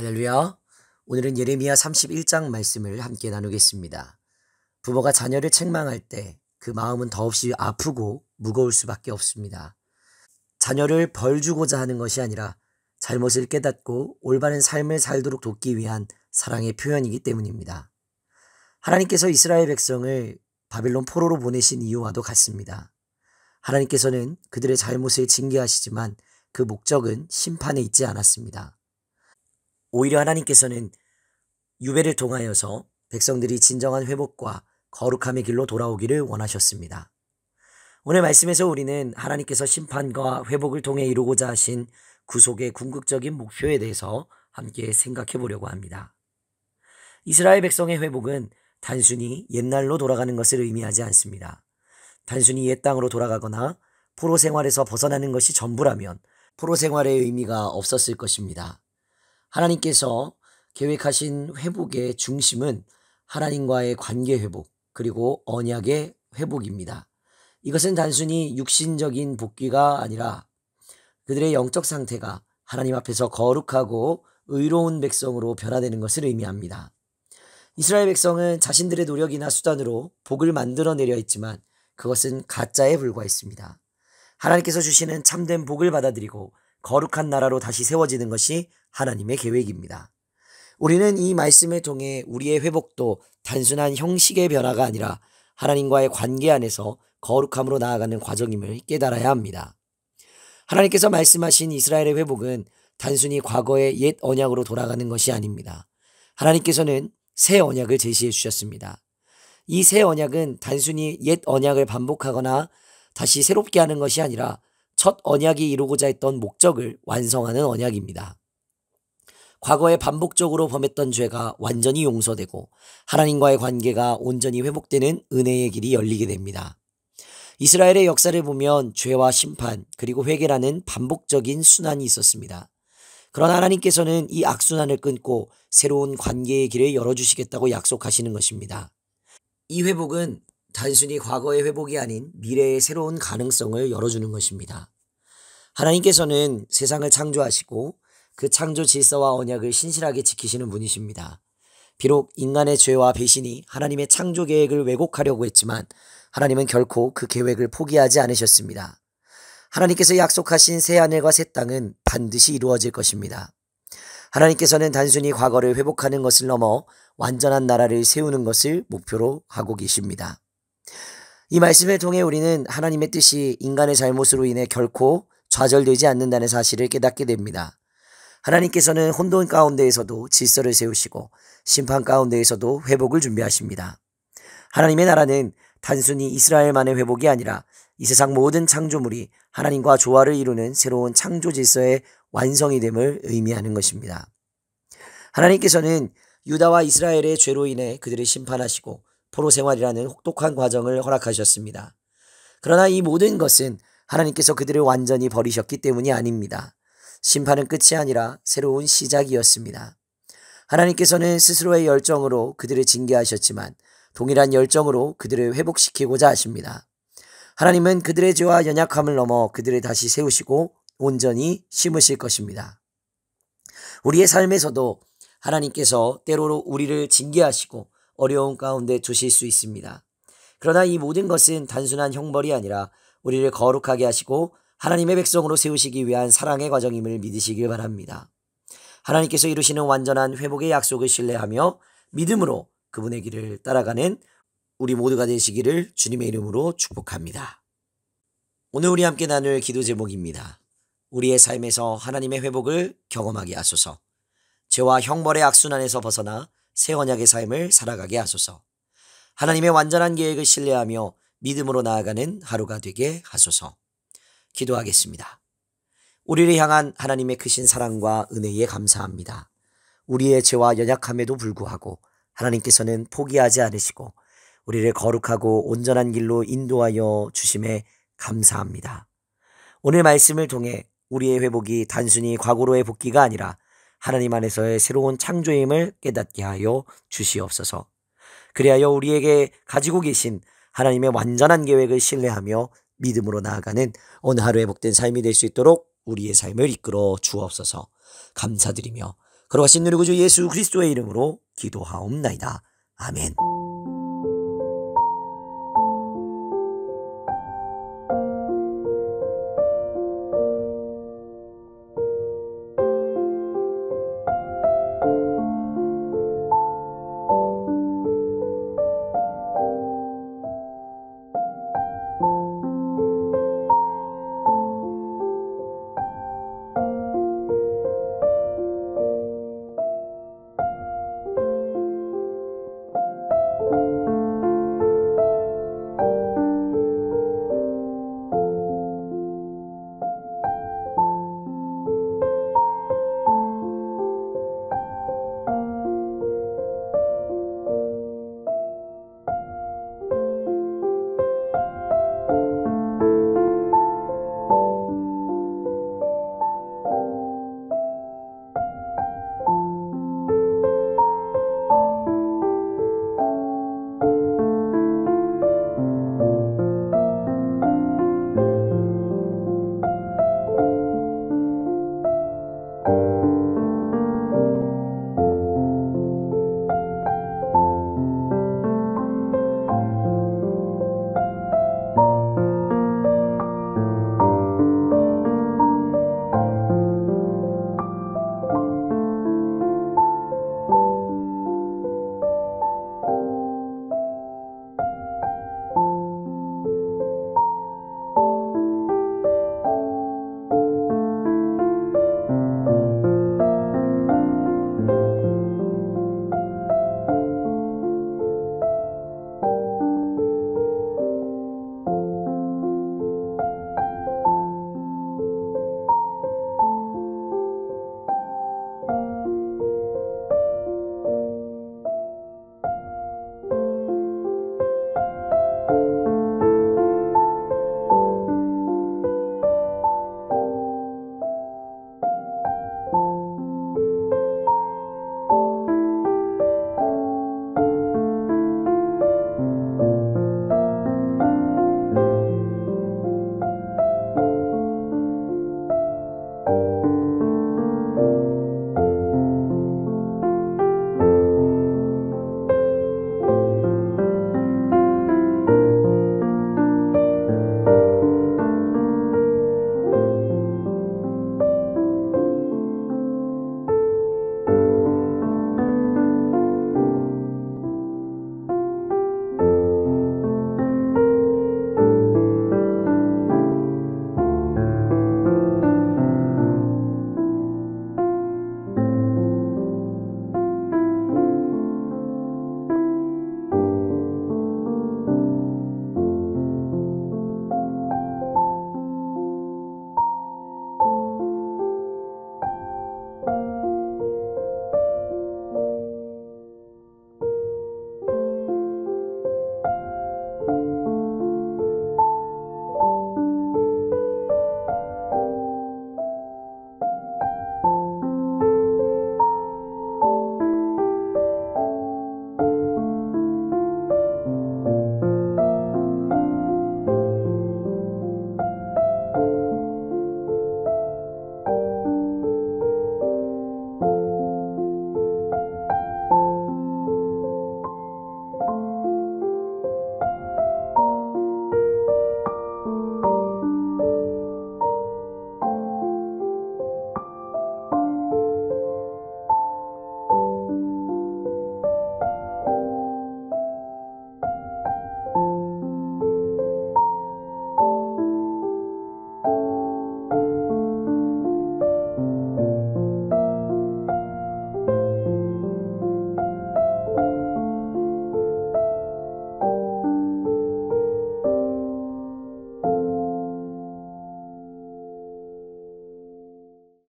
할렐루야. 오늘은 예레미야 31장 말씀을 함께 나누겠습니다. 부모가 자녀를 책망할 때 그 마음은 더없이 아프고 무거울 수밖에 없습니다. 자녀를 벌 주고자 하는 것이 아니라 잘못을 깨닫고 올바른 삶을 살도록 돕기 위한 사랑의 표현이기 때문입니다. 하나님께서 이스라엘 백성을 바빌론 포로로 보내신 이유와도 같습니다. 하나님께서는 그들의 잘못을 징계하시지만 그 목적은 심판에 있지 않았습니다. 오히려 하나님께서는 유배를 통하여서 백성들이 진정한 회복과 거룩함의 길로 돌아오기를 원하셨습니다. 오늘 말씀에서 우리는 하나님께서 심판과 회복을 통해 이루고자 하신 구속의 궁극적인 목표에 대해서 함께 생각해 보려고 합니다. 이스라엘 백성의 회복은 단순히 옛날로 돌아가는 것을 의미하지 않습니다. 단순히 옛 땅으로 돌아가거나 포로 생활에서 벗어나는 것이 전부라면 포로 생활의 의미가 없었을 것입니다. 하나님께서 계획하신 회복의 중심은 하나님과의 관계 회복 그리고 언약의 회복입니다. 이것은 단순히 육신적인 복귀가 아니라 그들의 영적 상태가 하나님 앞에서 거룩하고 의로운 백성으로 변화되는 것을 의미합니다. 이스라엘 백성은 자신들의 노력이나 수단으로 복을 만들어내려 했지만 그것은 가짜에 불과했습니다. 하나님께서 주시는 참된 복을 받아들이고 거룩한 나라로 다시 세워지는 것이 하나님의 계획입니다. 우리는 이 말씀을 통해 우리의 회복도 단순한 형식의 변화가 아니라 하나님과의 관계 안에서 거룩함으로 나아가는 과정임을 깨달아야 합니다. 하나님께서 말씀하신 이스라엘의 회복은 단순히 과거의 옛 언약으로 돌아가는 것이 아닙니다. 하나님께서는 새 언약을 제시해 주셨습니다. 이 새 언약은 단순히 옛 언약을 반복하거나 다시 새롭게 하는 것이 아니라 첫 언약이 이루고자 했던 목적을 완성하는 언약입니다. 과거에 반복적으로 범했던 죄가 완전히 용서되고 하나님과의 관계가 온전히 회복되는 은혜의 길이 열리게 됩니다. 이스라엘의 역사를 보면 죄와 심판 그리고 회개라는 반복적인 순환이 있었습니다. 그러나 하나님께서는 이 악순환을 끊고 새로운 관계의 길을 열어주시겠다고 약속하시는 것입니다. 이 회복은 단순히 과거의 회복이 아닌 미래의 새로운 가능성을 열어주는 것입니다. 하나님께서는 세상을 창조하시고 그 창조 질서와 언약을 신실하게 지키시는 분이십니다. 비록 인간의 죄와 배신이 하나님의 창조 계획을 왜곡하려고 했지만 하나님은 결코 그 계획을 포기하지 않으셨습니다. 하나님께서 약속하신 새 하늘과 새 땅은 반드시 이루어질 것입니다. 하나님께서는 단순히 과거를 회복하는 것을 넘어 완전한 나라를 세우는 것을 목표로 하고 계십니다. 이 말씀을 통해 우리는 하나님의 뜻이 인간의 잘못으로 인해 결코 좌절되지 않는다는 사실을 깨닫게 됩니다. 하나님께서는 혼돈 가운데에서도 질서를 세우시고 심판 가운데에서도 회복을 준비하십니다. 하나님의 나라는 단순히 이스라엘만의 회복이 아니라 이 세상 모든 창조물이 하나님과 조화를 이루는 새로운 창조 질서의 완성이 됨을 의미하는 것입니다. 하나님께서는 유다와 이스라엘의 죄로 인해 그들을 심판하시고 포로 생활이라는 혹독한 과정을 허락하셨습니다. 그러나 이 모든 것은 하나님께서 그들을 완전히 버리셨기 때문이 아닙니다. 심판은 끝이 아니라 새로운 시작이었습니다. 하나님께서는 스스로의 열정으로 그들을 징계하셨지만 동일한 열정으로 그들을 회복시키고자 하십니다. 하나님은 그들의 죄와 연약함을 넘어 그들을 다시 세우시고 온전히 심으실 것입니다. 우리의 삶에서도 하나님께서 때로로 우리를 징계하시고 어려운 가운데 두실 수 있습니다. 그러나 이 모든 것은 단순한 형벌이 아니라 우리를 거룩하게 하시고 하나님의 백성으로 세우시기 위한 사랑의 과정임을 믿으시길 바랍니다. 하나님께서 이루시는 완전한 회복의 약속을 신뢰하며 믿음으로 그분의 길을 따라가는 우리 모두가 되시기를 주님의 이름으로 축복합니다. 오늘 우리 함께 나눌 기도 제목입니다. 우리의 삶에서 하나님의 회복을 경험하게 하소서. 죄와 형벌의 악순환에서 벗어나 새 언약의 삶을 살아가게 하소서. 하나님의 완전한 계획을 신뢰하며 믿음으로 나아가는 하루가 되게 하소서. 기도하겠습니다. 우리를 향한 하나님의 크신 사랑과 은혜에 감사합니다. 우리의 죄와 연약함에도 불구하고 하나님께서는 포기하지 않으시고 우리를 거룩하고 온전한 길로 인도하여 주심에 감사합니다. 오늘 말씀을 통해 우리의 회복이 단순히 과거로의 복귀가 아니라 하나님 안에서의 새로운 창조임을 깨닫게 하여 주시옵소서. 그리하여 우리에게 가지고 계신 하나님의 완전한 계획을 신뢰하며 믿음으로 나아가는 오늘 하루 회복된 삶이 될 수 있도록 우리의 삶을 이끌어 주옵소서. 감사드리며 걸어가신 우리 구주 예수 그리스도의 이름으로 기도하옵나이다. 아멘.